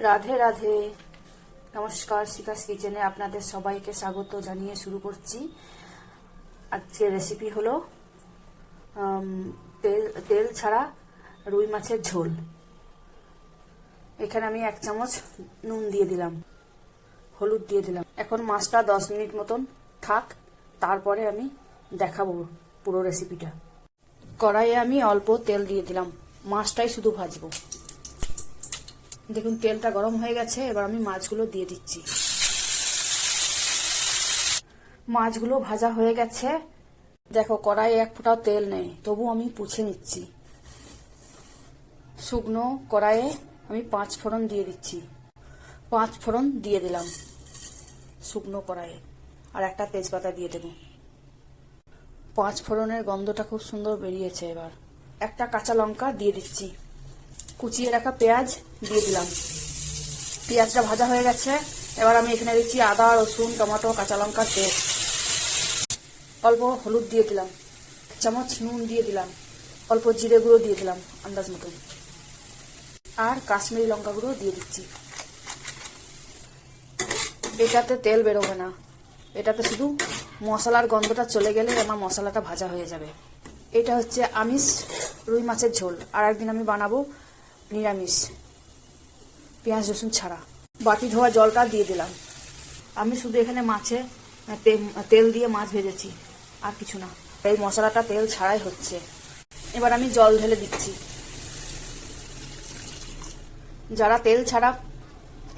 রাধে রাধে। নমস্কার, শিখাস কিচেনে আপনাদের সবাইকে স্বাগত জানিয়ে শুরু করছি। আজকের রেসিপি হলো তেল ছাড়া রুই মাছের ঝোল। এখানে আমি 1 চামচ নুন দিয়ে দিলাম, হলুদ দিয়ে দিলাম। এখন মাছটা 10 মিনিট মতন থাক, তারপরে আমি দেখাবো পুরো রেসিপিটা। কড়াইয়ে আমি অল্প তেল দিয়ে দিলাম, মাছটাই শুধু ভাজবো। দেখুন তেলটা গরম হয়ে গেছে, এবার আমি মাছগুলো দিয়ে দিচ্ছি। মাছগুলো ভাজা হয়ে গেছে। দেখো কড়াইয়ে 1 ফোঁটাও তেল নেই, তবু আমি পুছে নিচ্ছি। শুকনো কড়াইয়ে আমি 5 ফোড়ন দিয়ে দিচ্ছি। 5 ফোড়ন দিয়ে দিলাম শুকনো কড়াইয়ে, আর একটা তেজপাতা দিয়ে দেব। 5 ফোড়নের গন্ধটা খুব সুন্দর বেরিয়েছে। এবার একটা কাঁচা লঙ্কা দিয়ে দিচ্ছি। কুচিয়ে রাখা পেঁয়াজ দিয়ে দিলাম। পেঁয়াজটা ভাজা হয়ে গেছে। এবার আমি এখানে দিচ্ছি আদা, রসুন, টমেটো, কাঁচা লঙ্কার পেস্ট। অল্প হলুদ দিয়ে দিলাম, 1 চামচ নুন দিয়ে দিলাম, অল্প জিরে গুঁড়ো দিয়ে দিলাম আন্দাজ মতন, আর কাশ্মীরি লঙ্কা গুঁড়ো দিয়ে দিচ্ছি। এটাতে তেল বেরোবে না, এটাতে শুধু মশলার গন্ধটা চলে গেলে আমার মশলাটা ভাজা হয়ে যাবে। এটা হচ্ছে আমিষ রুই মাছের ঝোল। আর একদিন আমি বানাবো নিরামিষ, পেঁয়াজ রসুন ছাড়া। বাটি ধোয়া জলটা দিয়ে দিলাম। আমি শুধু এখানে মাছে তেল দিয়ে মাছ ভেজেছি, আর কিছু না। এই মশলাটা তেল ছাড়াই হচ্ছে। এবার আমি জল ঢেলে দিচ্ছি। যারা তেল ছাড়া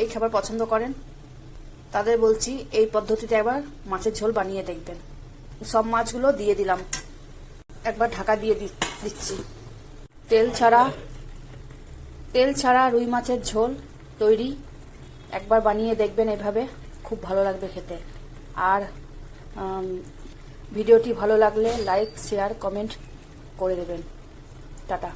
এই খাবার পছন্দ করেন তাদের বলছি এই পদ্ধতিতে একবার মাছের ঝোল বানিয়ে দেখবেন। সব মাছগুলো দিয়ে দিলাম, একবার ঢাকা দিয়ে দিচ্ছি। তেল ছাড়া রুই মাছের ঝোল তৈরি। একবার বানিয়ে দেখবেন এভাবে, খুব ভালো লাগবে খেতে। আর ভিডিওটি ভালো লাগলে লাইক, শেয়ার, কমেন্ট করে দেবেন। টাটা।